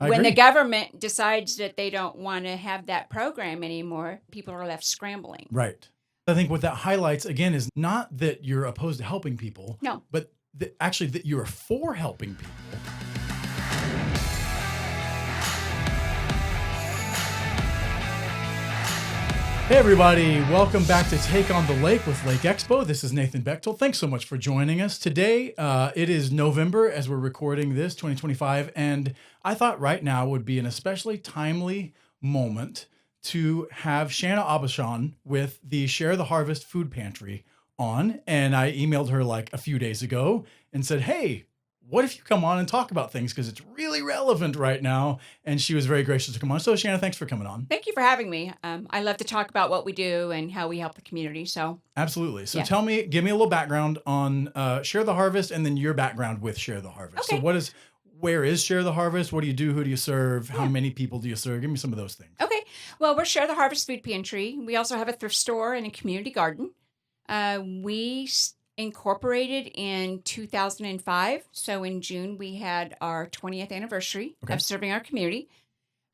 I when the agree. government decides that they don't want to have that program anymore, people are left scrambling. Right. I think what that highlights again is not that you're opposed to helping people, No. but actually that you're for helping people. Hey everybody, welcome back to Take on the Lake with Lake Expo. This is Nathan Bechtel. Thanks so much for joining us. Today, it is November as we're recording this, 2025, and I thought right now would be an especially timely moment to have Shana Aubuschon with the Share the Harvest Food Pantry on. And I emailed her like a few days ago and said, hey, what if you come on and talk about things? Because it's really relevant right now. And she was very gracious to come on. So Shana, thanks for coming on. Thank you for having me. I love to talk about what we do and how we help the community. So Absolutely. So Yeah. give me a little background on Share the Harvest and then your background with Share the Harvest. Okay. So where is Share the Harvest? What do you do? Who do you serve? How Yeah. many people do you serve? Give me some of those things. Okay. Well, we're Share the Harvest Food Pantry. We also have a thrift store and a community garden. We incorporated in 2005. So in June, we had our 20th anniversary of serving our community.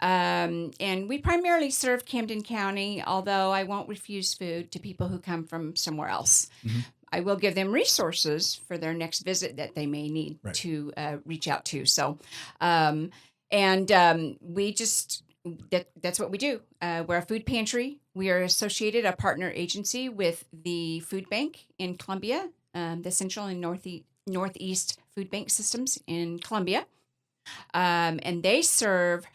And we primarily serve Camden County, although I won't refuse food to people who come from somewhere else. Mm-hmm. I will give them resources for their next visit that they may need Right. to reach out to. So, we just, that's what we do. We're a food pantry. We are associated, a partner agency with the food bank in Columbia, the Central and Northeast Food Bank Systems in Columbia. And they serve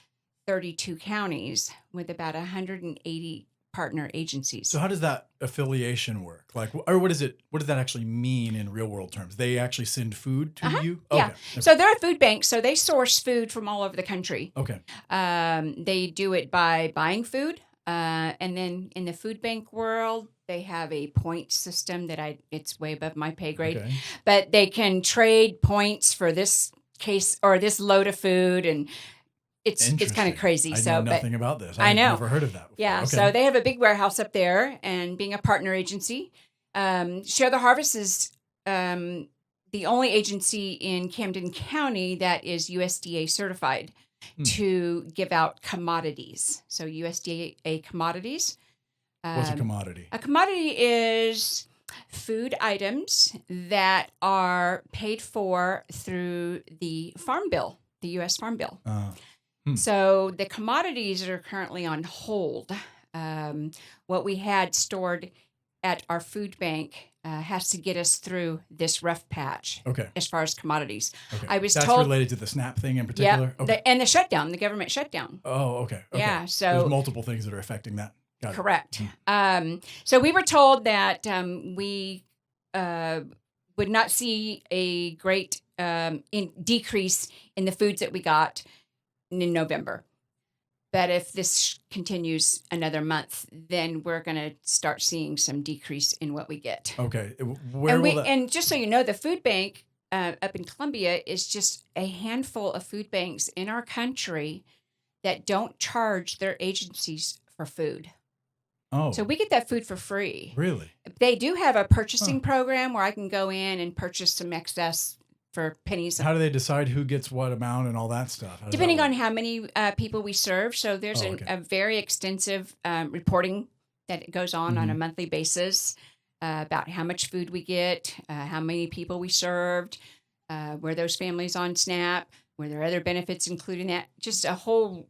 32 counties with about 180 partner agencies. So how does that affiliation work? Like, or what does that actually mean in real world terms? They actually send food to you? Yeah. Okay. So they're a food bank. So they source food from all over the country. Okay. They do it by buying food. And then in the food bank world, they have a point system it's way above my pay grade, Okay. but they can trade points for this case or this load of food. And it's kind Interesting. of crazy. I know nothing about this. I know. I've never heard of that before. Yeah. Okay. So they have a big warehouse up there, and being a partner agency, Share the Harvest is the only agency in Camden County that is USDA certified to give out commodities. So USDA commodities. What's a commodity? A commodity is food items that are paid for through the Farm Bill, the U.S. Farm Bill. So the commodities are currently on hold. What we had stored at our food bank has to get us through this rough patch. Okay. As far as commodities, Okay. I was That's told related to the SNAP thing in particular. Yeah, Okay. and the shutdown, the government shutdown. Oh, okay. Yeah, so there's multiple things that are affecting that. Got it. Correct. So we were told that we would not see a great decrease in the foods that we got in November. But if this continues another month, then we're going to start seeing some decrease in what we get. Okay. And just so you know, the food bank up in Columbia is just a handful of food banks in our country that don't charge their agencies for food. Oh. So we get that food for free. Really? They do have a purchasing program where I can go in and purchase some excess for pennies. How do they decide who gets what amount and all that stuff? Depending on how many people we serve. So there's a very extensive reporting that goes on a monthly basis about how much food we get, how many people we served, were those families on SNAP, were there other benefits including that, just a whole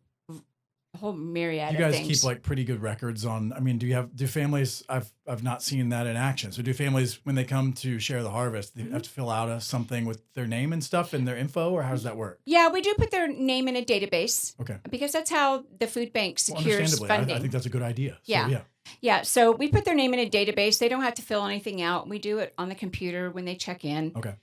myriad of things. You guys keep like pretty good records on, I mean, do families, I've not seen that in action. So do families, when they come to Share the Harvest, they have to fill out something with their name and stuff and their info, or how does that work? Yeah, we do put their name in a database. Okay. Because that's how the food bank secures funding. I think that's a good idea. So, yeah. Yeah, so we put their name in a database. They don't have to fill anything out. We do it on the computer when they check in. Okay.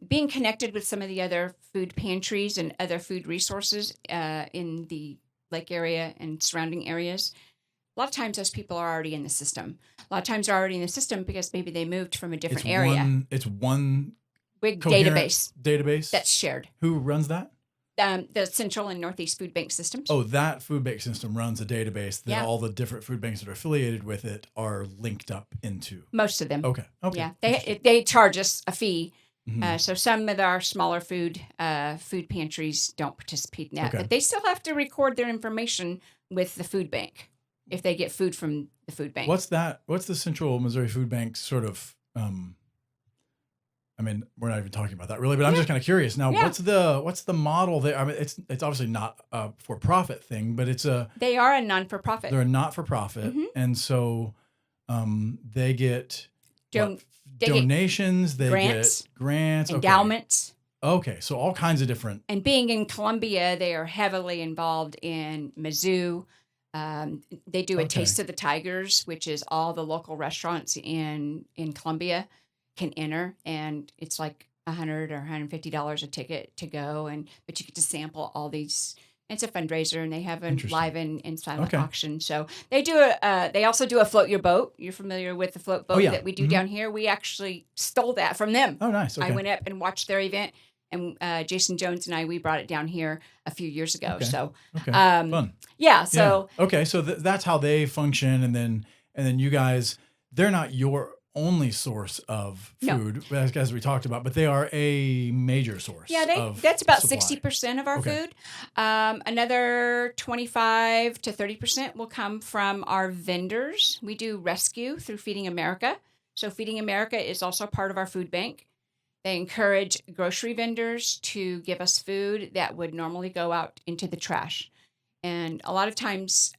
Being connected with some of the other food pantries and other food resources in the lake area and surrounding areas, a lot of times those people are already in the system. A lot of times they're already in the system because maybe they moved from a different area. It's one big database that's shared. Who runs that? The Central and Northeast Food Bank Systems. Oh, that food bank system runs a database that all the different food banks that are affiliated with it are linked up into. Most of them. Okay. Yeah, they charge us a fee Mhm. So some of our smaller food pantries don't participate in that, Okay. but they still have to record their information with the food bank if they get food from the food bank. What's that? What's the Central Missouri Food Bank sort of? I mean, we're not even talking about that really, but I'm Yeah, just kind of curious now. yeah. What's the model there? I mean, it's obviously not a for profit thing, but They are a non-for-profit. they're a not for profit, hmm and so they get what Don't they get donations, they get grants, grants. Okay, endowments? okay, so all kinds of different. And being in Columbia, they are heavily involved in Mizzou. They do a Okay, Taste of the Tigers, which is all the local restaurants in Columbia can enter, and it's like $100 or $150 a ticket to go, but you get to sample all these. It's a fundraiser, and they have a interesting. live and silent Okay. auction. So they do they also do a float your boat. You're familiar with the float Oh boat yeah. that we do Hmm. down here? We actually stole that from them. Oh nice. I Okay. went up and watched their event, and Jason Jones and we brought it down here a few years ago. Okay. So, Okay. um, Fun. yeah. Yeah. So Okay. So that's how they function, and then you guys, they're not your only source of no, food, as we talked about, but they are a major source yeah, of that's about supply. 60% of our Okay. food. Another 25 to 30% will come from our vendors. We do rescue through Feeding America. So Feeding America is also part of our food bank. They encourage grocery vendors to give us food that would normally go out into the trash. And a lot of times,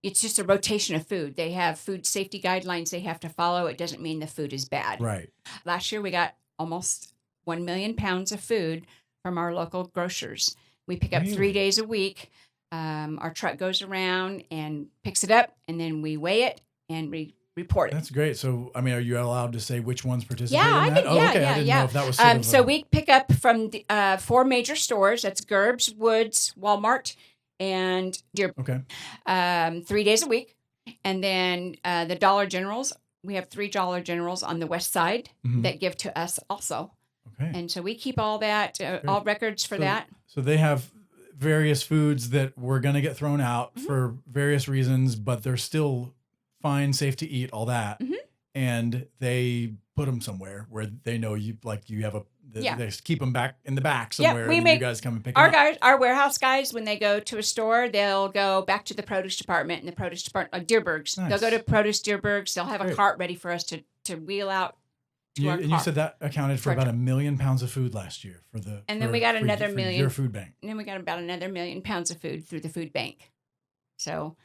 it's just a rotation of food. They have food safety guidelines they have to follow. It doesn't mean the food is bad. Right. Last year, we got almost 1 million pounds of food from our local grocers. We pick up 3 Really? days a week. Our truck goes around and picks it up, and then we weigh it and report it. That's great. So, I mean, are you allowed to say which ones participate Yeah, in I that? can. Oh, Yeah, okay. I yeah, didn't yeah. know if that was sort of So we pick up from the 4 major stores. That's Gerb's, Woods, Walmart, and Deer. okay. 3 days a week, and then the Dollar Generals. We have 3 Dollar Generals on the west side Mhm. that give to us also, Okay. and so we keep all that, all records for So, that. so they have various foods that were going to get thrown out Mhm. for various reasons, but they're still fine, safe to eat, all that. Mhm. And they put them somewhere where they know you have Yeah. they keep them back in the back Yeah, somewhere, we and then you make guys come and pick our them up. guys, our warehouse guys, when they go to a store, they'll go back to the produce department, and the produce department, like Deerbergs, they'll go Nice. to produce Deerbergs. They'll have a Great. cart ready for us to wheel out to our And you car. said that accounted for To our about truck. 1 million pounds of food last year for the And then we got another for million. your food bank. And then we got about another 1 million pounds of food through the food bank. So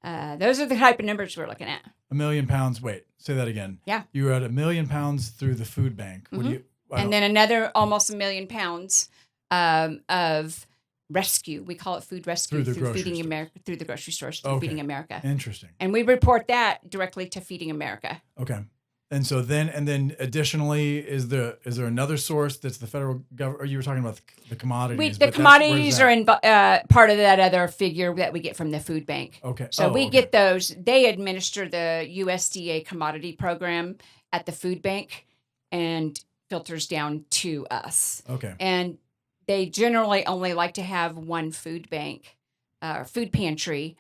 those are the type of numbers we're looking at. 1 million pounds. Wait, say that again. Yeah. You were at 1 million pounds through the food bank. What do you? I And don't- then another almost 1 million pounds of rescue. We call it food rescue Through the grocery Feeding stores. America, through the grocery stores, through Okay. Feeding America. Interesting. And we report that directly to Feeding America. Okay. And so then additionally, is there another source that's the federal government? Or you were talking about the commodities? The but commodities are where's in part of that other figure that we get from the food bank. that? Okay. So Oh, we okay. get those. They administer the USDA commodity program at the food bank and filters down to us. Okay. And they generally only like to have one food bank, food pantry,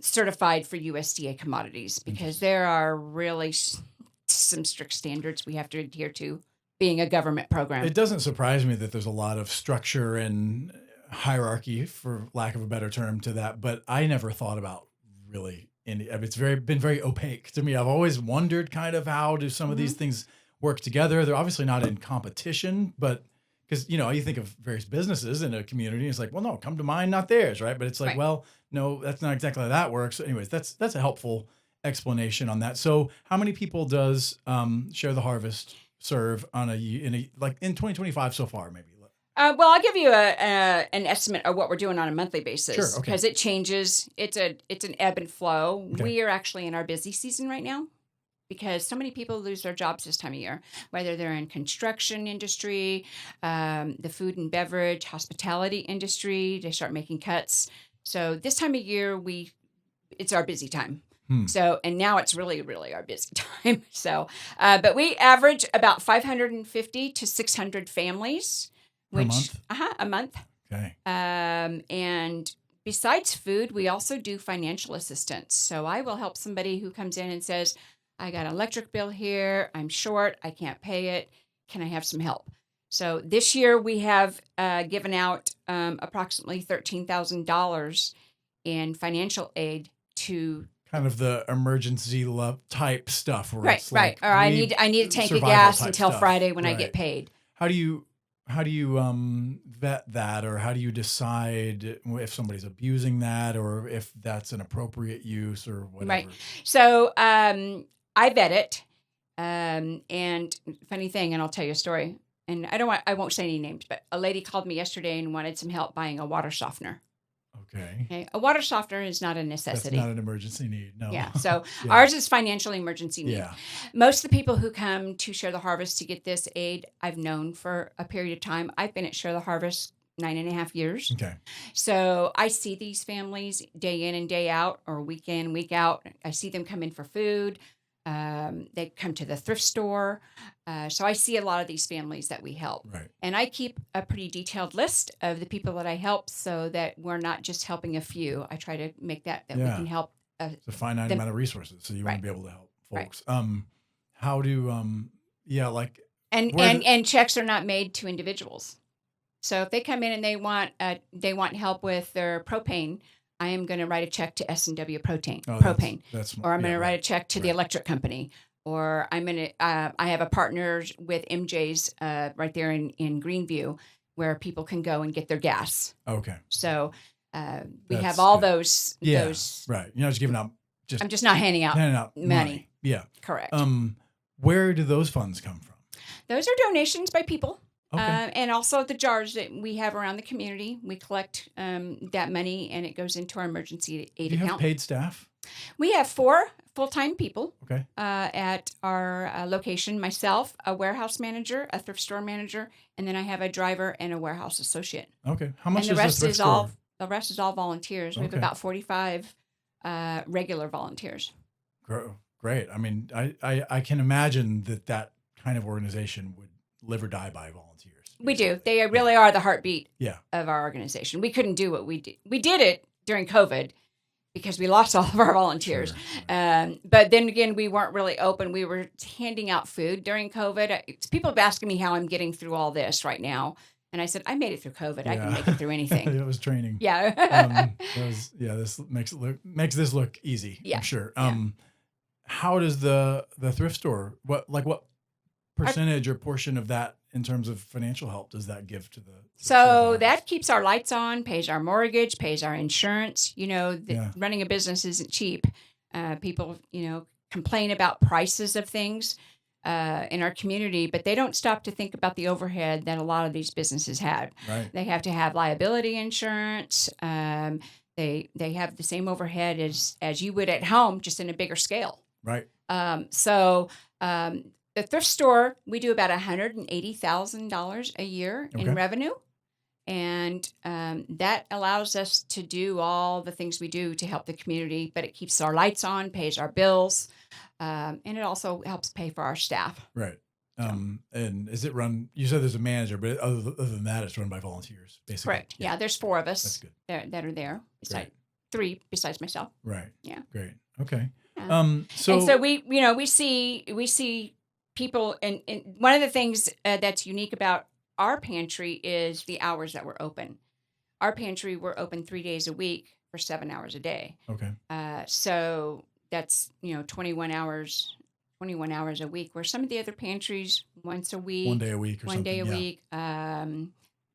certified for USDA commodities because there are really some strict standards we have to adhere to being a government program. It doesn't surprise me that there's a lot of structure and hierarchy, for lack of a better term, to that. But I never thought about really any. I mean, it's been very opaque to me. I've always wondered kind of how do some of these things work together. They're obviously not in competition, but because you think of various businesses in a community, it's like, well, no, come to mine, not theirs, right? But it's like, Right. well, no, that's not exactly how that works. So anyways, that's a helpful explanation on that. So, how many people does Share the Harvest serve on in 2025 so far, maybe? Well, I'll give you an estimate of what we're doing on a monthly basis. Sure, okay. Because it changes. It's an ebb and flow. Okay. We are actually in our busy season right now because so many people lose their jobs this time of year, whether they're in construction industry, the food and beverage, hospitality industry. They start making cuts. So this time of year, it's our busy time. So, and now it's really, really our busy time. So, but we average about 550 to 600 families. Per month? A month. Okay. And besides food, we also do financial assistance. So I will help somebody who comes in and says, I got an electric bill here. I'm short. I can't pay it. can I have some help? So this year we have given out approximately $13,000 in financial aid to Kind of the emergency type stuff where right, it's right. like Or I need a tank of survival gas type until stuff. Friday when I Right. get paid. How do you vet that, or how do you decide if somebody's abusing that, or if that's an appropriate use, or whatever? Right. So I vet it. And funny thing, and I'll tell you a story. And I won't say any names, but a lady called me yesterday and wanted some help buying a water softener. Okay. Okay. A water softener is not a That's necessity. not an emergency need. No. Yeah. So Yeah. ours is financial emergency need. Yeah. Most of the people who come to Share the Harvest to get this aid, I've known for a period of time. I've been at Share the Harvest 9.5 years. Okay. So I see these families day in and day out, or week in, week out. I see them come in for food. They come to the thrift store. So I see a lot of these families that we help. Right. And I keep a pretty detailed list of the people that I help so that we're not just helping a few. I try to make that we Yeah. can help. It's a finite amount of resources, so you want Right. to be able to help Right. folks. How do like And checks are not made to individuals. So if they come in and they want help with their propane, I am going to write a check to S&W Propane. That's Or I'm going to right. write a check to the Right. electric company. Or I'm going to, I have a partner with MJ's right there in Greenview where people can go and get their gas. Okay. So we That's have all good. those. Yeah. Those. Right. You're not just giving out I'm just not handing out money. Yeah. Correct. Where do those funds come from? Those are donations by people. Okay. And also the jars that we have around the community. We collect that money and it goes into our emergency aid Do you account. have paid staff? We have 4 full-time people Okay. at our location. Myself, a warehouse manager, a thrift store manager, and then I have a driver and a warehouse associate. Okay. How much And is the thrift store? the rest is all volunteers. We have Okay. about 45 regular volunteers. Great. I mean, I can imagine that kind of organization would live or die by volunteers. We do. basically. They really are the heartbeat Yeah. of our organization. We couldn't do what we did. We did it during COVID because we lost all of our volunteers. Sure. But then again, we weren't really open. We were handing out food during COVID. People have asking me how I'm getting through all this right now. And I said, I made it through COVID. I can make it through anything. It was training. Yeah. This makes this look easy. Yeah. I'm sure. Yeah. How does the thrift store, what percentage or portion of that in terms of financial help does that give to the? So that keeps our lights on, pays our mortgage, pays our insurance. Yeah. Running a business isn't cheap. People, complain about prices of things in our community, but they don't stop to think about the overhead that a lot of these businesses have. Right. They have to have liability insurance. They have the same overhead as you would at home, just in a bigger scale. Right. The thrift store, we do about $180,000 a year in Okay. revenue. And that allows us to do all the things we do to help the community, but it keeps our lights on, pays our bills, and it also helps pay for our staff. Right. And is it run? You said there's a manager, but other than that, it's run by volunteers, basically. Correct. Yeah, there's 4 of us That's good. that are there, besides 3 besides myself. Right. Yeah. Great. Okay. And so we see people, and one of the things that's unique about our pantry is the hours that we're open. Our pantry, we're open 3 days a week for 7 hours a day. Okay. So that's 21 hours a week. Where some of the other pantries once a week, 1 day a week or one something. day a Yeah. week.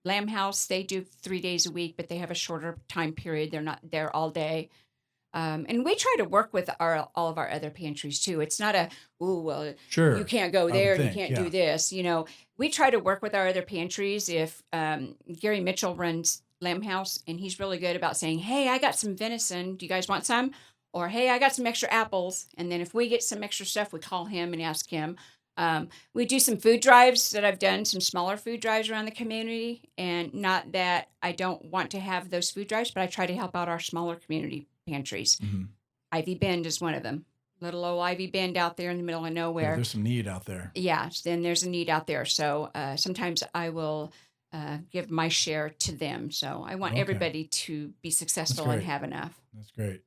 Lamb House, they do 3 days a week, but they have a shorter time period. They're not there all day. And we try to work with all of our other pantries too. It's not Sure. you can't go I there would and you think, can't do this. We try to work with our other pantries. If Gary Mitchell runs Lamb House, and he's really good about saying, hey, I got some venison. Do you guys want some? Or, hey, I got some extra apples. And then if we get some extra stuff, we call him and ask him. We do some food drives that I've done, some smaller food drives around the community. And not that I don't want to have those food drives, but I try to help out our smaller community pantries. Mm-hmm. Ivy Bend is one of them. Little old Ivy Bend out there in the middle of nowhere. Yeah, there's some need out there. Yeah, then there's a need out there. So sometimes I will give my share to them. So I want everybody to be successful and have enough. That's great.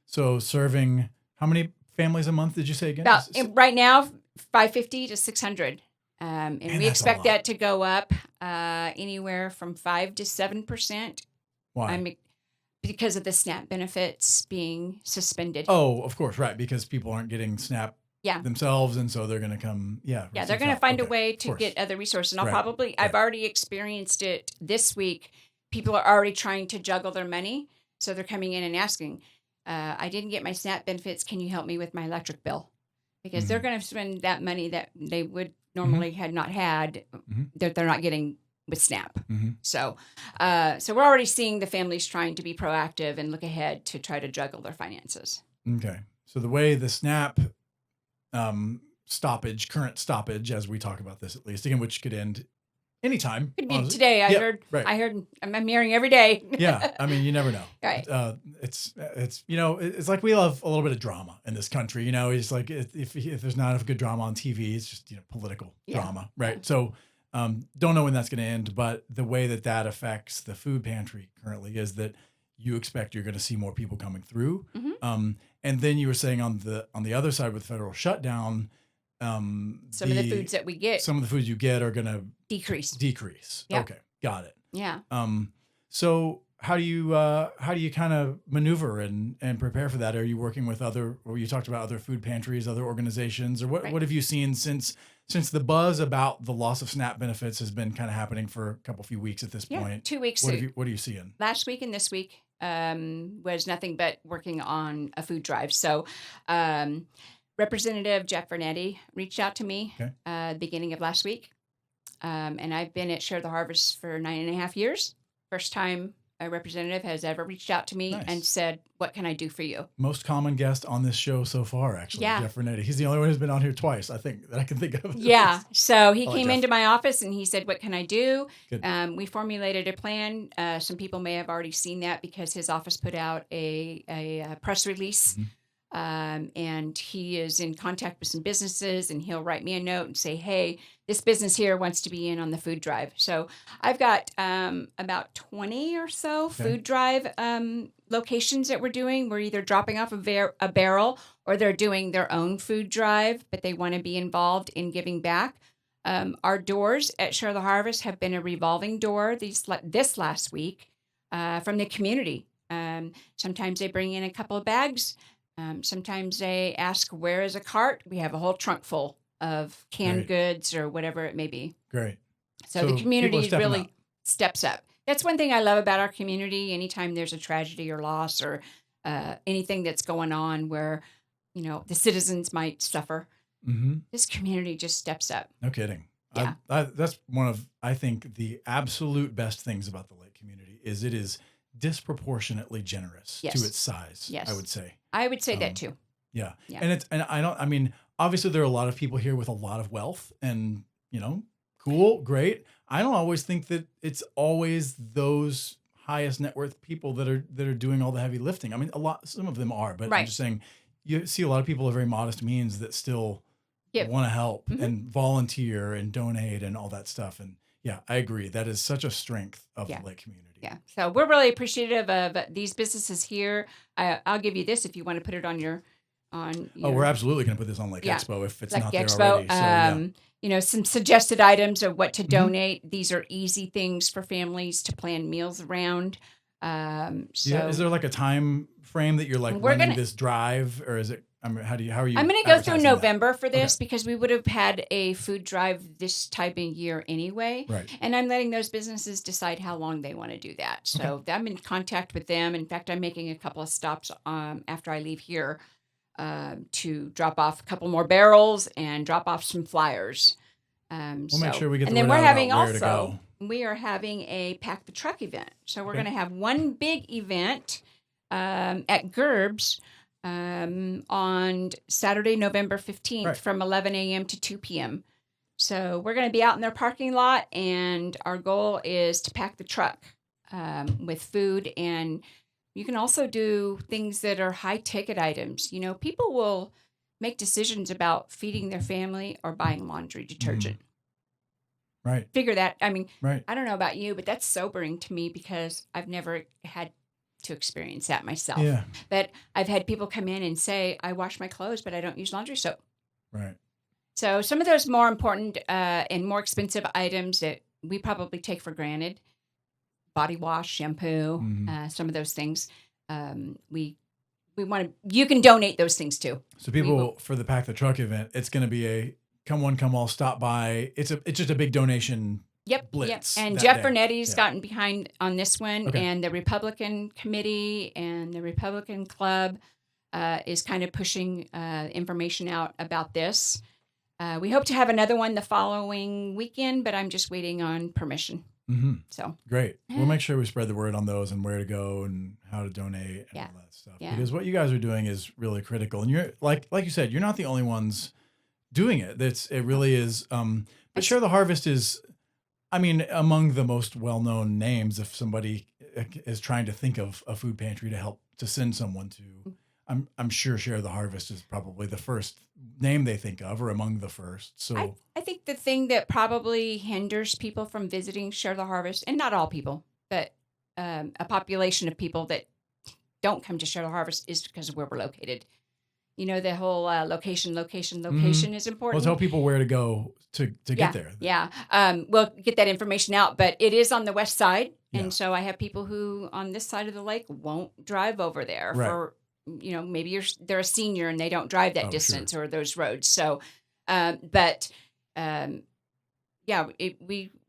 So serving, how many families a month did you say again? About right now, 550 to 600 And Man, we that's a expect lot. that to go up anywhere from 5 to 7%. Why? Because of the SNAP benefits being suspended. Oh, of course, right. Because people aren't getting SNAP Yeah. themselves, and so they're going to come. Yeah, they're receive going to help. find a Okay, way of to course. get other resources. And Right. I've already experienced it this week. People are already trying to juggle their money. So they're coming in and asking, I didn't get my SNAP benefits. Can you help me with my electric bill? Because they're going to spend that money that they would normally had not had that they're not getting with SNAP. So we're already seeing the families trying to be proactive and look ahead to try to juggle their finances. Okay. So the way the SNAP current stoppage, as we talk about this at least, again, which could end anytime. Could be honestly. today. I Right. heard. I'm hearing every day. Yeah. I mean, you never know. Right. It's it's like we love a little bit of drama in this country. It's like if there's not enough good drama on TV, it's just political drama, right? Yeah. So don't know when that's going to end, but the way that affects the food pantry currently is that you expect you're going to see more people coming through. And then you were saying on the other side with federal shutdown, some of the foods that we get, some of the foods you get are going to decrease. Yep. Okay, got it. Yeah. So how do you kind of maneuver and prepare for that? Are you working with you talked about other food pantries, other organizations, or what have you seen since the buzz about the loss of SNAP benefits has been kind of happening for a few weeks at this point? 2 weeks. What are you seeing? Last week and this week was nothing but working on a food drive. So Representative Jeff Vernetti reached out to me beginning of last week. And I've been at Share the Harvest for 9.5 years. First time a representative has ever reached out to me and said, what can I do for you? Most common guest on this show so far, actually, Jeff Vernetti. He's the only one who's been on here twice, I think, that I can think of. Yeah. So he came into my office and he said, what can I do? We formulated a plan. Some people may have already seen that because his office put out a press release. And he is in contact with some businesses, and he'll write me a note and say, hey, this business here wants to be in on the food drive. So I've got about 20 or so food drive locations that we're doing. We're either dropping off a barrel or they're doing their own food drive, but they want to be involved in giving back. Our doors at Share the Harvest have been a revolving door this last week from the community. Sometimes they bring in a couple of bags. Sometimes they ask, where is a cart? We have a whole trunk full of canned goods or whatever it may be. Great. So the community really steps up. That's one thing I love about our community. Anytime there's a tragedy or loss or anything that's going on where, the citizens might suffer, this community just steps up. No kidding. Yeah. That's one of, I think, the absolute best things about the Lake community is it is disproportionately generous to its size. Yes. I would say. I would say that too. Yeah. And obviously there are a lot of people here with a lot of wealth and, cool, great. I don't always think that it's always those highest net worth people that are doing all the heavy lifting. I mean, some of them are, but I'm just saying you see a lot of people of very modest means that still want to help and volunteer and donate and all that stuff. And yeah, I agree. That is such a strength of the Lake community. Yeah. So we're really appreciative of these businesses here. I'll give you this if you want to put it on your. We're absolutely going to put this on Lake Expo if it's not there Expo. already. So, some suggested items of what to donate. These are easy things for families to plan meals around. Is there like a time frame that you're like running this drive, or is it? How are you? I'm going to go through November for this because we would have had a food drive this type of year anyway. Right. And I'm letting those businesses decide how long they want to do that. So I'm in contact with them. In fact, I'm making a couple of stops after I leave here to drop off a couple more barrels and drop off some flyers. We'll make sure we get the word out we're having about where to go. We are having a Pack the Truck event. So we're going to have one big event at Gerb's on Saturday, November 15th from 11 a.m. to 2 p.m. So we're going to be out in their parking lot, and our goal is to pack the truck with food. And you can also do things that are high-ticket items. People will make decisions about feeding their family or buying laundry detergent. Right. Figure that. I mean, I don't know about you, but that's sobering to me because I've never had to experience that myself. Yeah. But I've had people come in and say, I wash my clothes, but I don't use laundry soap. Right. So some of those more important and more expensive items that we probably take for granted, body wash, shampoo, some of those things, we want to. You can donate those things too. So people for the Pack the Truck event, it's going to be a come one, come all, stop by. It's just a big donation. Yep. Blitz. And that Jeff day. Burnetti's gotten behind on this one, Okay. and the Republican committee and the Republican club is kind of pushing information out about this. We hope to have another one the following weekend, but I'm just waiting on permission. Mm-hmm. So great. We'll make sure we spread the word on those and where to go and how to donate and all that stuff. Yeah. Because what you guys are doing is really critical. And you're like you said, you're not the only ones doing it. It really is. But Share the Harvest is, I mean, among the most well-known names. If somebody is trying to think of a food pantry to help to send someone to, I'm sure Share the Harvest is probably the first name they think of, or among the first. So I think the thing that probably hinders people from visiting Share the Harvest, and not all people, but a population of people that don't come to Share the Harvest, is because of where we're located. You know, the whole location is important. Well, tell people where to go to get there. Yeah. We'll get that information out, but it is on the west side. Yeah. And so I have people who on this side of the lake won't drive over there for, maybe they're a senior and they don't drive that distance or those roads. So,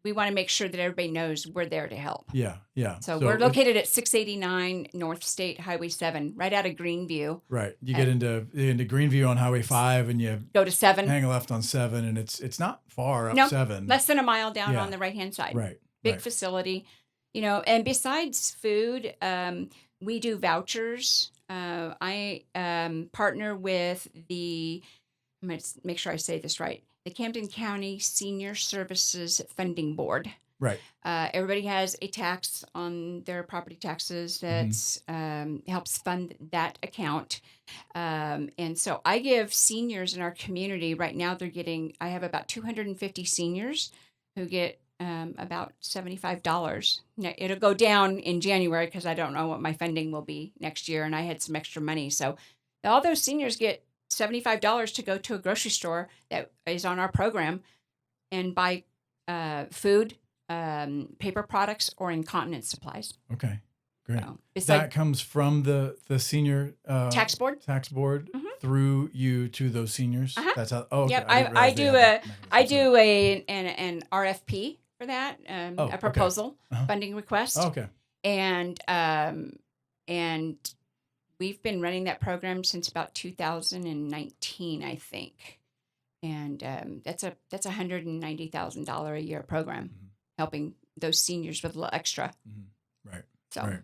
we want to make sure that everybody knows we're there to help. Yeah, yeah. So we're located at 689 North State Highway 7, right out of Greenview. Right. You get into Greenview on Highway 5 and you go to 7. Hang left on 7, and it's not far up 7. Less than a mile down on the right-hand side. Right. Big facility. And besides food, we do vouchers. I partner with I'm going to make sure I say this right, the Camden County Senior Services Funding Board. Right. Everybody has a tax on their property taxes that helps fund that account. And so I give seniors in our community, right now I have about 250 seniors who get about $75. Now, it'll go down in January because I don't know what my funding will be next year, and I had some extra money. So all those seniors get $75 to go to a grocery store that is on our program and buy food, paper products, or incontinence supplies. Okay, great. So, that comes from the senior tax board through you to those seniors. That's how. Oh, okay. Yep. I do an RFP for that, a proposal funding request. Oh, okay. And we've been running that program since about 2019, I think. And that's a $190,000 a year program, helping those seniors with a little extra. Right. So. Right.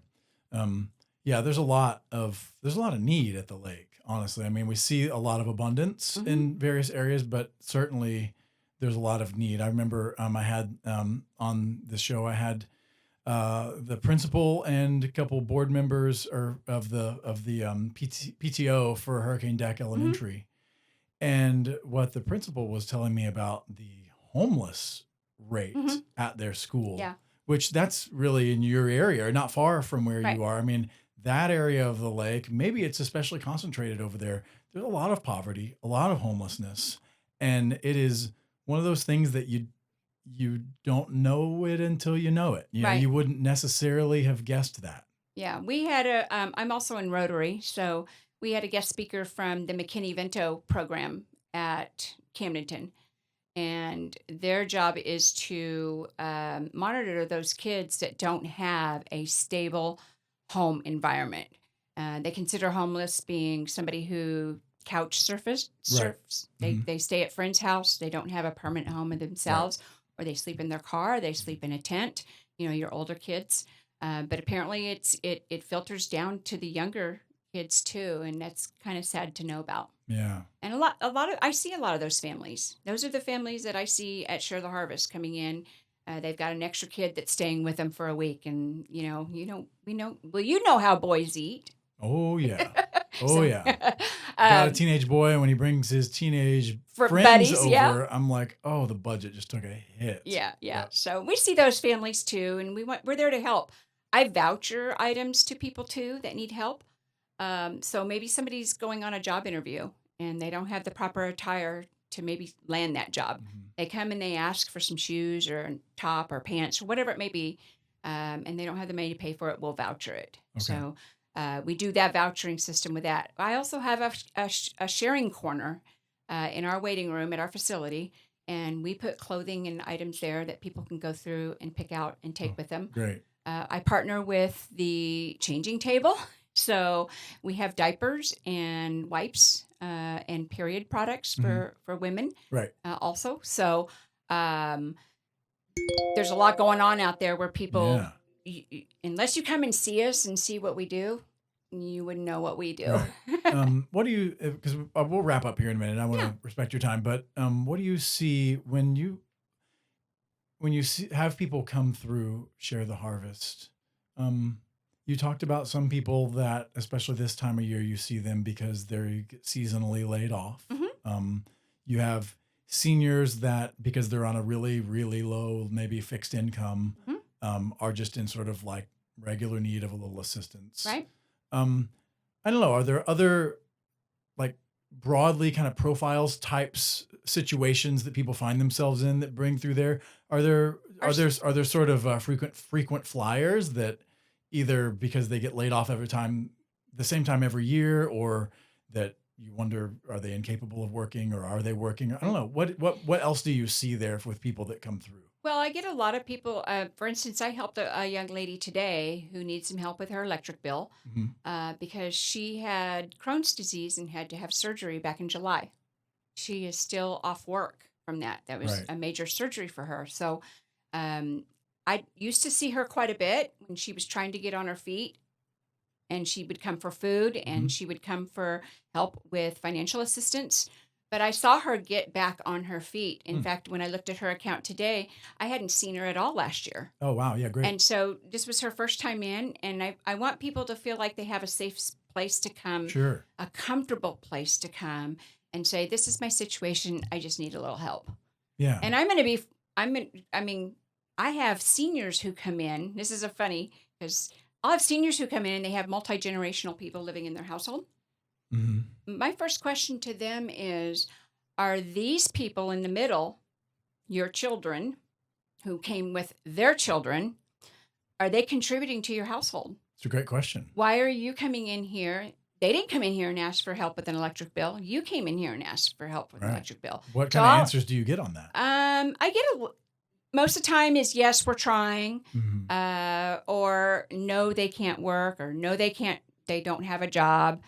Yeah, there's a lot of need at the lake. Honestly, I mean, we see a lot of abundance in various areas, but certainly there's a lot of need. I remember I had on the show I had the principal and a couple board members of the PTO for Hurricane Deck Elementary, and what the principal was telling me about the homeless rate at their school, which that's really in your area, not far from where you are. I mean, that area of the lake, maybe it's especially concentrated over there. There's a lot of poverty, a lot of homelessness, and it is one of those things that you don't know it until you know it. You wouldn't necessarily have guessed that. Yeah, we had I'm also in Rotary, so we had a guest speaker from the McKinney-Vento program at Camdenton, and their job is to monitor those kids that don't have a stable home environment. They consider homeless being somebody who couch surfs. They stay at friend's house. They don't have a permanent home of themselves, or they sleep in their car. They sleep in a tent. Your older kids. But apparently, it filters down to the younger kids too, and that's kind of sad to know about. Yeah. And I see a lot of those families. Those are the families that I see at Share the Harvest coming in. They've got an extra kid that's staying with them for a week, and we know. Well, you know how boys eat. Oh yeah. Got a teenage boy, and when he brings his teenage friends buddies, over, I'm like, oh, the budget just took a hit. Yeah. So we see those families too, and we're there to help. I voucher items to people too that need help. So maybe somebody's going on a job interview and they don't have the proper attire to maybe land that job. Mhm. They come and they ask for some shoes or a top or pants or whatever it may be, and they don't have the money to pay for it. We'll voucher it. Okay. So we do that vouchering system with that. I also have a sharing corner in our waiting room at our facility, and we put clothing and items there that people can go through and pick out and take Oh, with them. great. I partner with the changing table. So we have diapers and wipes and period products for women Right. also. So there's a lot going on out there where people, unless you come and see us and see what we do, you wouldn't know what we do. Right. What do you, because we'll wrap up here in a minute. I want to respect your time, but what do you see when you have people come through Share the Harvest? You talked about some people that, especially this time of year, you see them because they're seasonally laid off. You have seniors that, because they're on a really, really low, maybe fixed income, are just in sort of like regular need of a little assistance. Right. I don't know. Are there other like broadly kind of profiles, types, situations that people find themselves in that bring through there? Are there sort of frequent flyers that either because they get laid off the same time every year, or that you wonder, are they incapable of working or are they working? I don't know. What else do you see there with people that come through? Well, I get a lot of people. For instance, I helped a young lady today who needs some help with her electric bill because she had Crohn's disease and had to have surgery back in July. She is still off work from that. That was a major surgery for her. So I used to see her quite a bit when she was trying to get on her feet. And she would come for food and she would come for help with financial assistance. But I saw her get back on her feet. In fact, when I looked at her account today, I hadn't seen her at all last year. Oh, wow. Yeah, great. And so this was her first time in. And I want people to feel like they have a safe place to come, a comfortable place to come and say, this is my situation. I just need a little help. Yeah. And I have seniors who come in. This is funny because I'll have seniors who come in and they have multi-generational people living in their household. My first question to them is, are these people in the middle, your children, who came with their children, are they contributing to your household? It's a great question. Why are you coming in here? They didn't come in here and ask for help with an electric bill. You came in here and asked for help with an electric bill. What kind of answers do you get on that? I get most of the time is yes, we're trying, or no, they can't work, or no, they don't have a job.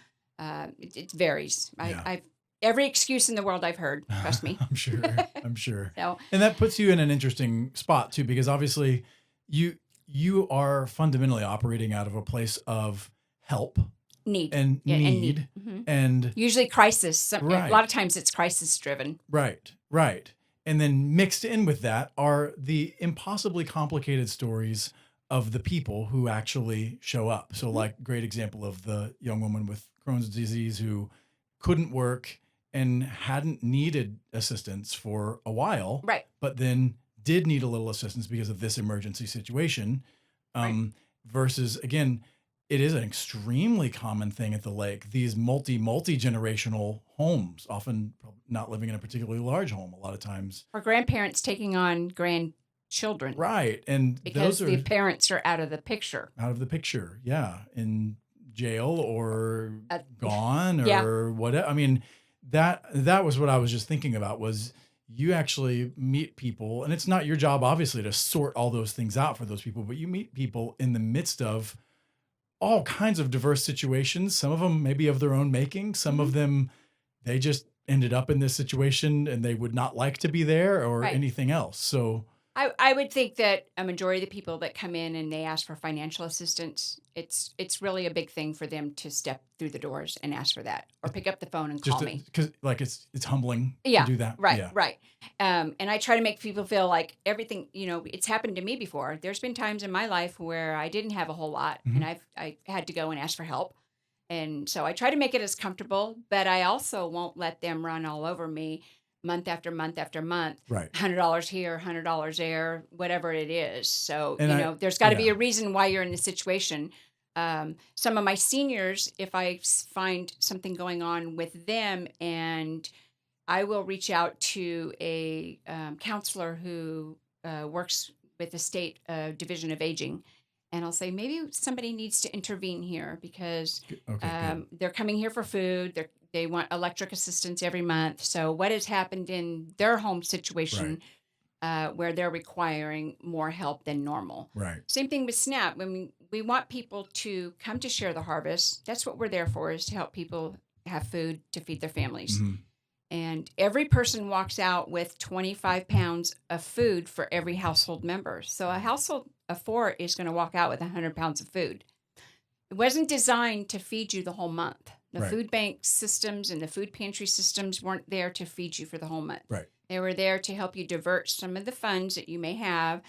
It varies. I've every excuse in the world I've heard. Trust me. I'm sure. So, and that puts you in an interesting spot too, because obviously you are fundamentally operating out of a place of help, need, and usually crisis. A lot of times it's crisis driven. Right. And then mixed in with that are the impossibly complicated stories of the people who actually show up. So like great example of the young woman with Crohn's disease who couldn't work and hadn't needed assistance for a while, but then did need a little assistance because of this emergency situation. Versus, again, it is an extremely common thing at the lake. These multi-generational homes, often not living in a particularly large home a lot of times. Or grandparents taking on grandchildren. Right. And because the parents are out of the picture. Yeah. In jail or gone or whatever. I mean, that was what I was just thinking about, was you actually meet people, and it's not your job, obviously, to sort all those things out for those people, but you meet people in the midst of all kinds of diverse situations. Some of them maybe of their own making. Some of them, they just ended up in this situation and they would not like to be there or anything else. So I would think that a majority of the people that come in and they ask for financial assistance, it's really a big thing for them to step through the doors and ask for that, or pick up the phone and call me. Because like it's humbling to do that. Right. And I try to make people feel like everything, it's happened to me before. There's been times in my life where I didn't have a whole lot and I had to go and ask for help. And so I try to make it as comfortable, but I also won't let them run all over me month after month after month, $100 here, $100 there, whatever it is. So, there's got to be a reason why you're in this situation. Some of my seniors, if I find something going on with them and I will reach out to a counselor who works with the state Division of Aging, and I'll say maybe somebody needs to intervene here because Okay, good. they're coming here for food. They want electric assistance every month. So what has happened in their home Right, situation where they're requiring more help than normal? right. Same thing with SNAP. When we want people to come to share the harvest, that's what we're there for, is to help people have food to feed their families. Hmm. And every person walks out with 25 pounds of food for every household member. So a household of 4 is going to walk out with 100 pounds of food. It wasn't designed to feed you the whole month. The Right, food bank systems and the food pantry systems weren't there to feed you for the whole month. right. They were there to help you divert some of the funds that you may have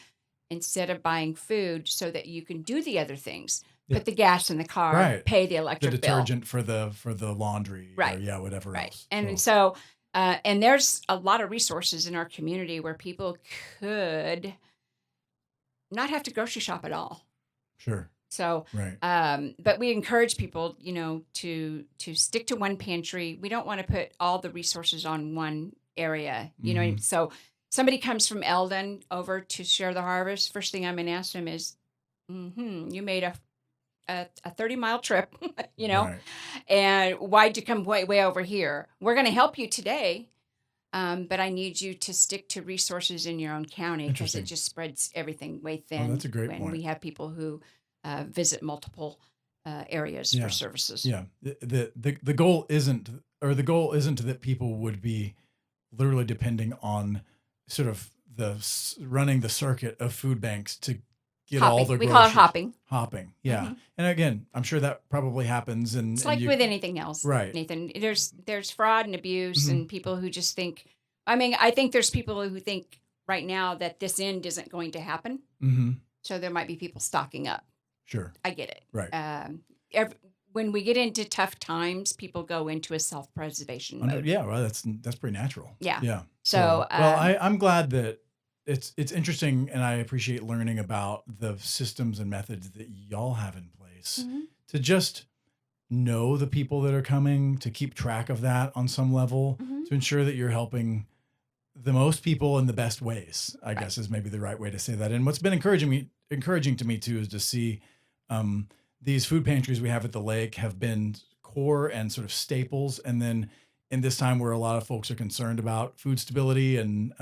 instead of buying food so that you can do the other things. Yeah. Put the gas in the car, Right. pay the The electric bill. detergent for the laundry, or Right. yeah, whatever Right. else. And So, and there's a lot of resources in our community where people could not have to grocery shop at all. sure. So, Right. but we encourage people, to stick to one pantry. We don't want to put all the resources on one area. Hmm. So somebody comes from Eldon over to share the harvest. First thing I'm going to ask them is, you made a 30-mile trip, Right. and why'd you come way over here? We're going to help you today. But I need you to stick to resources in your own county because it Interesting. just spreads everything way Oh, thin that's a great when point. we have people who visit multiple areas for Yeah. services. Yeah. The goal isn't, or the goal isn't that people would be literally depending on sort of running the circuit of food banks to get all Hopping. the We call it groceries. hopping. Yeah. Mhm. And again, I'm sure that probably happens, It's and like you, with anything else, right. Nathan. There's fraud and abuse Hmm. and people who just think. I mean, I think there's people who think right now that this end isn't going to happen. Hmm. So there might be people stocking up. Sure. I get it. Right. When we get into tough times, people go into a self-preservation mode. Yeah. Well, that's pretty natural. Yeah. Yeah. So, well, I'm glad that it's interesting, and I appreciate learning about the systems and methods that y'all have in place Mhm. to just know the people that are coming, to keep track of that on some level, Mhm. to ensure that you're helping the most people in the best ways, I Right. guess is maybe the right way to say that. And what's been encouraging to me too is to see um, these food pantries we have at the lake have been core and sort of staples. And then in this time where a lot of folks are concerned about food stability and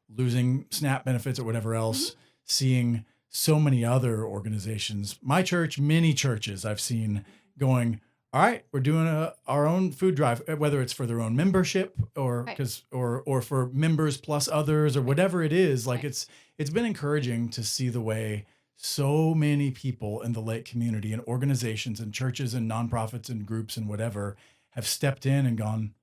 losing SNAP benefits or whatever else, seeing so many other organizations, my church, many churches I've seen going, all right, we're doing our own food drive, whether it's for their own membership or Right. or for members plus others or whatever it is. Like Right. it's been encouraging to see the way so many people in the lake community and organizations and churches and nonprofits and groups and whatever have stepped in and gone,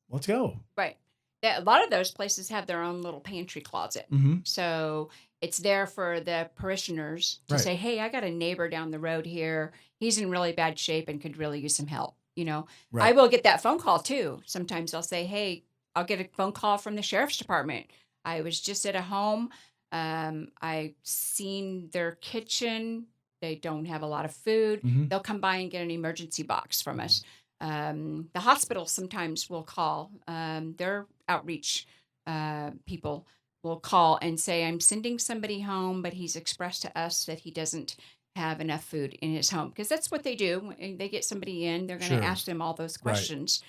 let's go. Right. Yeah, a lot of those places have their own little pantry closet. Mm-hmm. So it's there for the parishioners to Right. say, hey, I got a neighbor down the road here. He's in really bad shape and could really use some help. I Right. will get that phone call too. Sometimes I'll say, hey, I'll get a phone call from the sheriff's department. I was just at a home. I seen their kitchen. They don't have a lot of food. Mm-hmm. They'll come by and get an emergency box from us. The hospital sometimes will call. Their outreach people will call and say, I'm sending somebody home, but he's expressed to us that he doesn't have enough food in his home. Because that's what they do. When they get somebody in, they're going to Sure. ask them all those Right. questions.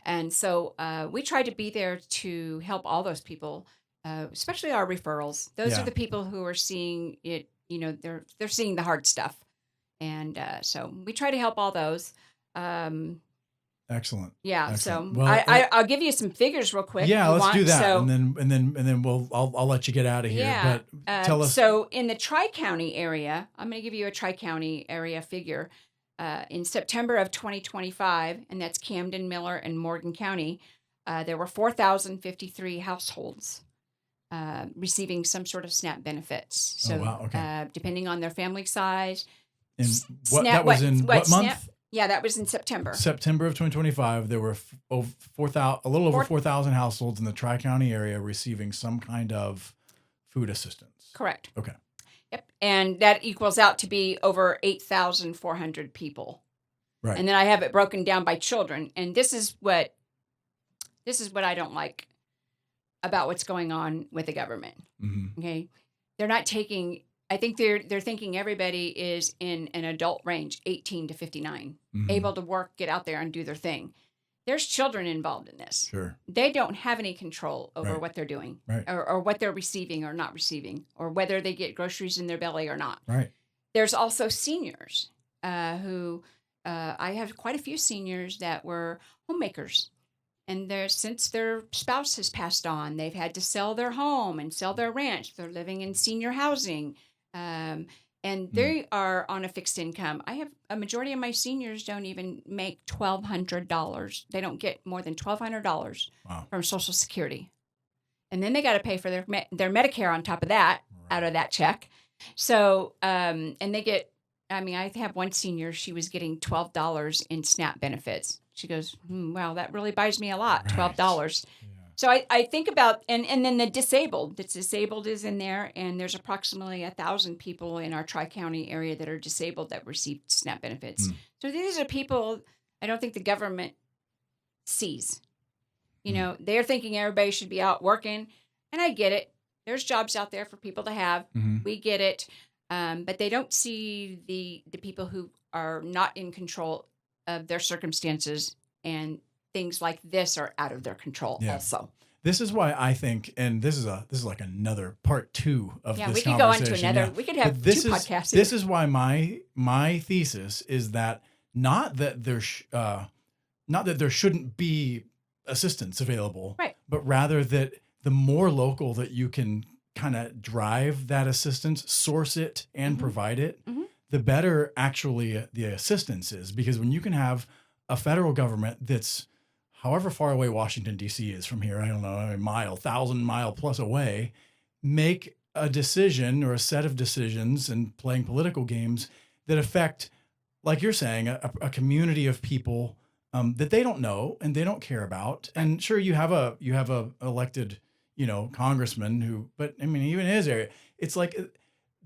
And so we try to be there to help all those people, especially our referrals. Those Yeah. are the people who are seeing it, they're seeing the hard stuff. And so we try to help all those. Excellent. Yeah, Excellent. so Well, I'll give you some figures real quick. yeah, if you let's do want. that, So, and then I'll let you get out of here. yeah. But tell us. So in the Tri-County area, I'm going to give you a Tri-County area figure. In September of 2025, and that's Camden, Miller, and Morgan County, there were 4,053 households receiving some sort of SNAP benefits. So, wow, okay. Depending on their family size, And what SNAP, that was in what SNAP? month? Yeah, that was in September. September of 2025. There were over 4,000, a little over 4,000 households in the Tri-County area receiving some kind of food assistance. Correct. Okay. Yep. And that equals out to be over 8,400 people. Right. And then I have it broken down by children. And this is what this is what I don't like about what's going on with the government. Mm-hmm. Okay. They're not taking, I think they're thinking everybody is in an adult range, 18 to 59, Mm-hmm. able to work, get out there and do their thing. There's children involved in this. Sure. They don't have any control over Right. what they're doing Right. or what they're receiving or not receiving, or whether they get groceries in their belly or not. Right. There's also seniors who I have quite a few seniors that were homemakers. And since their spouse has passed on, they've had to sell their home and sell their ranch. They're living in senior housing. And they are on a fixed income. I have a majority of my seniors don't even make $1,200. They don't get more than $1,200 Wow. from Social Security. And then they got to pay for their Medicare on top of that, out of that check. So, and they get, I have one senior, she was getting $12 in SNAP benefits. She goes, wow, that really buys me a lot, $12. Yeah. So I think about, and then the disabled is in there, and there's approximately 1,000 people in our Tri-County area that are disabled that receive SNAP benefits. So these are people I don't think the government sees. They're thinking everybody should be out working, and I get it. There's jobs out there for people to have. Mm-hmm. We get it. But they don't see the people who are not in control of their circumstances, and things like this are out of their control also. This is why I think, and this is like another part 2 of this we could go on to conversation. another. We could have two podcasts. This is why my thesis is that not that there shouldn't be assistance available, right, but rather that the more local that you can kind of drive that assistance, source it, and provide it, the better actually the assistance is. Because when you can have a federal government that's however far away Washington, D.C. is from here, I don't know, a mile, 1,000 mile plus away, make a decision or a set of decisions and playing political games that affect, like you're saying, a community of people that they don't know and they don't care about. And sure, you have a elected, congressman who, but I mean, even in his area, it's like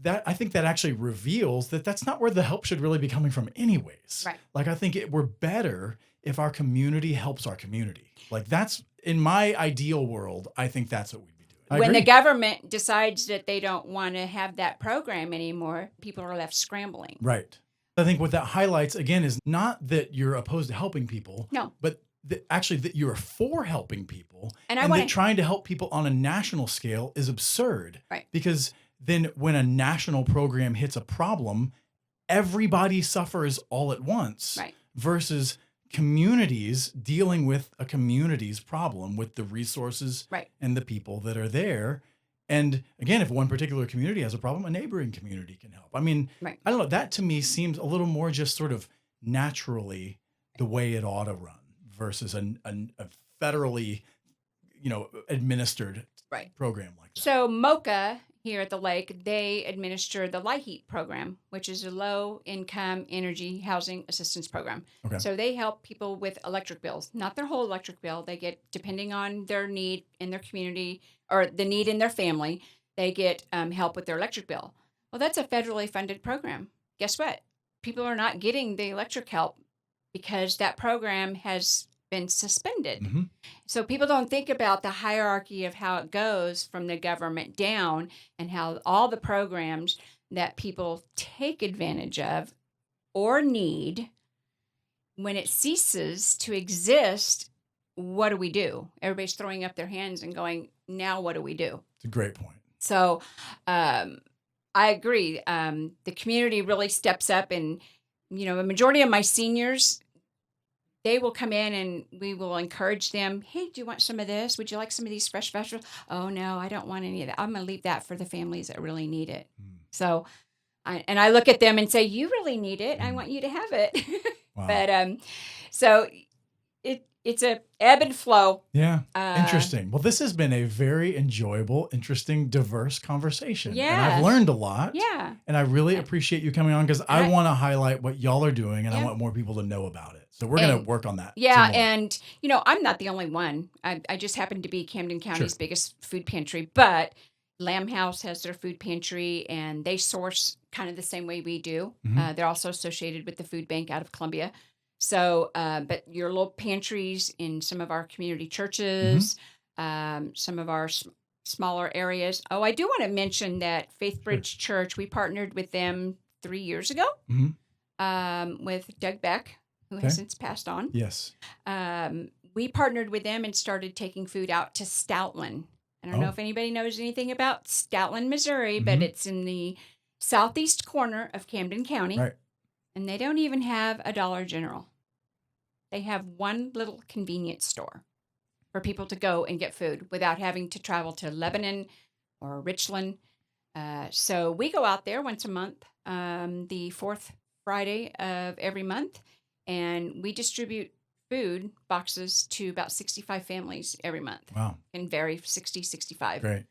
that. I think that actually reveals that that's not where the help should really be coming from anyways. Right. Like, I think we're better if our community helps our community. Like, that's in my ideal world. I think that's what we'd be doing. When the government decides that they don't want to have that program anymore, people are left scrambling. Right. I think what that highlights again is not that you're opposed to helping people. No. But actually that you're for helping people, and that trying to help people on a national scale is absurd. Right. Because then when a national program hits a problem, everybody suffers all at once. Right. Versus communities dealing with a community's problem with the resources and the people that are there. And again, if one particular community has a problem, a neighboring community can help. I mean, I don't know. That to me seems a little more just sort of naturally the way it ought to run versus a federally, administered program like that. So MOCA here at the lake, they administer the LIHEAP program, which is a low income energy housing assistance program. Okay. So they help people with electric bills, not their whole electric bill. They get, depending on their need in their community or the need in their family, they get help with their electric bill. Well, that's a federally funded program. Guess what? People are not getting the electric help because that program has been suspended. Mm-hmm. So people don't think about the hierarchy of how it goes from the government down and how all the programs that people take advantage of or need, when it ceases to exist, what do? Everybody's throwing up their hands and going, now what do we do? It's a great point. So I agree. The community really steps up, and, a majority of my seniors, they will come in and we will encourage them. Hey, do you want some of this? Would you like some of these fresh vegetables? Oh, no, I don't want any of that. I'm going to leave that for the families that really need it. So, I look at them and say, you really need it. I want you to have it. Wow. But so it's a ebb and flow. Yeah. Interesting. Well, this has been a very enjoyable, interesting, diverse conversation. Yes. And I've learned a lot. Yeah. And I really appreciate you coming on because I want to highlight what y'all are doing and I want more people to know about it. So we're going to work on that. Yeah. And, I'm not the only one. I just happen to be Camden County's biggest food pantry, but Lamb House has their food pantry and they source kind of the same way we do. Mm-hmm. They're also associated with the food bank out of Columbia. So, but your little pantries in some of our community churches, some of our smaller areas. Oh, I do want to mention that Faith Sure. Bridge Church, we partnered with them 3 years ago hmm with Doug Beck, who Okay. has since passed on. Yes. We partnered with them and started taking food out to Stoutland. I don't know Oh. if anybody knows anything about Stoutland, Missouri, but Mhm. it's in the southeast corner of Camden County. Right. And they don't even have a Dollar General. They have one little convenience store for people to go and get food without having to travel to Lebanon or Richland. So we go out there once a month, the fourth Friday of every month, and we distribute food boxes to about 65 families every month. Wow. Can vary 60, 65. Great.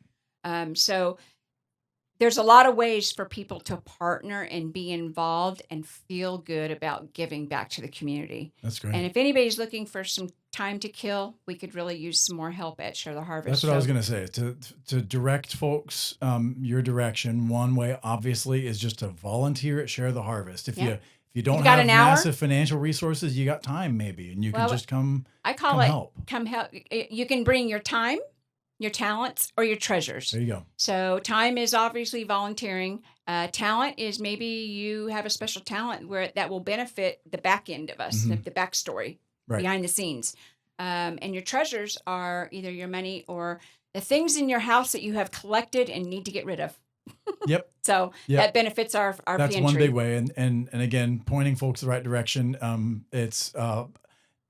So there's a lot of ways for people to partner and be involved and feel good about giving back to the community. That's great. And if anybody's looking for some time to kill, we could really use some more help at Share the Harvest. That's what I was going to say. To direct folks your direction, one way obviously is just to volunteer at Share the Harvest. If you don't got have an hour? massive financial resources, you got time maybe, and you can just come. I call come it help. come help. You can bring your time, your talents, or your treasures. There you go. So time is obviously volunteering. Talent is maybe you have a special talent where that will benefit the back end of us, the backstory, Right. behind the scenes. And your treasures are either your money or the things in your house that you have collected and need to get rid of. Yep. So Yep. that benefits our That's pantry. one big way, and again, pointing folks the right direction. It's on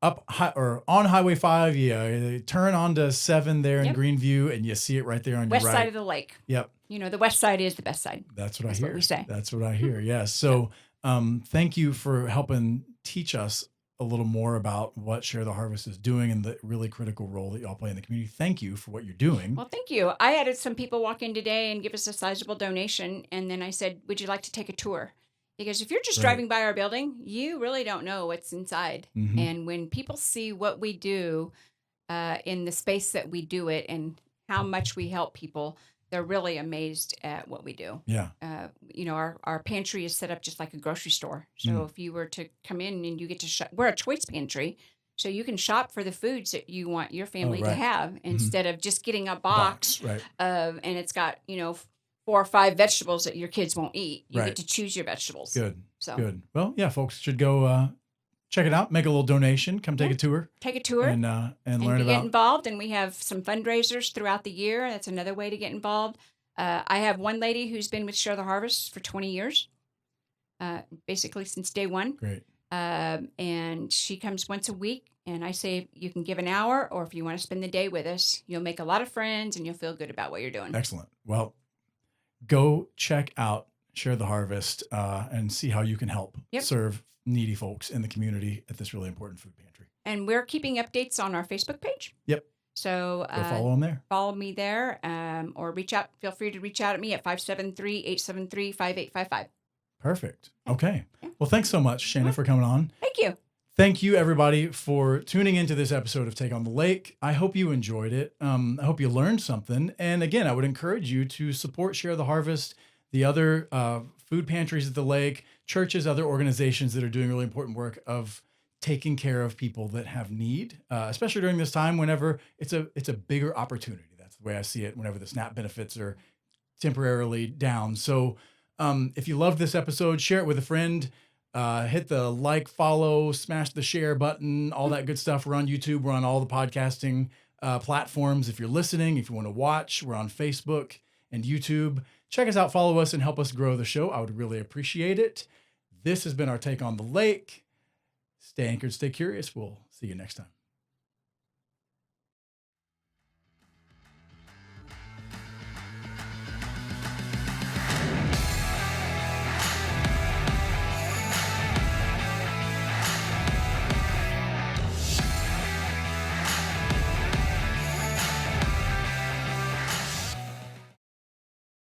Highway 5. You turn onto 7 there in Yep. Greenview, and you see it right there on West your right. side of the lake. Yep. You know, the west side is the best side. That's what That's I hear. what we say. That's what I hear. Yes. So, thank you for helping teach us a little more about what Share the Harvest is doing and the really critical role that y'all play in the community. Thank you for what you're doing. Well, thank you. I had some people walk in today and give us a sizable donation. And then I said, would you like to take a tour? Because if you're just Right. driving by our building, you really don't know what's inside. Mhm. And when people see what we do in the space that we do it and how much we help people, they're really amazed at what we do. Yeah. You know, our pantry is set up just like a grocery store. So if you were to come in and you get to shop, we're a choice pantry. So you can shop for the foods that you want your family to right. have instead of just getting a Box. box Right. of, and it's got, 4 or 5 vegetables that your kids won't eat. You Right. get to choose your vegetables. Good. So Good. Well, yeah, folks should go check it out. Make a little donation. Come take a tour take a tour and learn get about. involved. And we have some fundraisers throughout the year. That's another way to get involved. I have one lady who's been with Share the Harvest for 20 years, basically since day one. Great. And she comes once a week. And I say you can give an hour, or if you want to spend the day with us, you'll make a lot of friends and you'll feel good about what you're doing. Excellent. Well, go check out Share the Harvest and see how you can help serve needy folks in the community at this really important food pantry. And we're keeping updates on our Facebook page. Yep. So Go follow them there. follow me there, or reach out. Feel free to reach out at me at 573-873-5855. Perfect. Okay. Well, thanks so much, Shana, for coming on. Thank you. Thank you, everybody, for tuning into this episode of Take on the Lake. I hope you enjoyed it. I hope you learned something. And again, I would encourage you to support Share the Harvest, the other food pantries at the lake, churches, other organizations that are doing really important work of taking care of people that have need, especially during this time whenever it's a bigger opportunity. That's the way I see it whenever the SNAP benefits are temporarily down. So if you love this episode, share it with a friend. Hit the like, follow, smash the share button, all that good stuff. We're on YouTube. We're on all the podcasting platforms. If you're listening, if you want to watch, we're on Facebook and YouTube. Check us out, follow us, and help us grow the show. I would really appreciate it. This has been our Take on the Lake. Stay anchored, stay curious. We'll see you next time.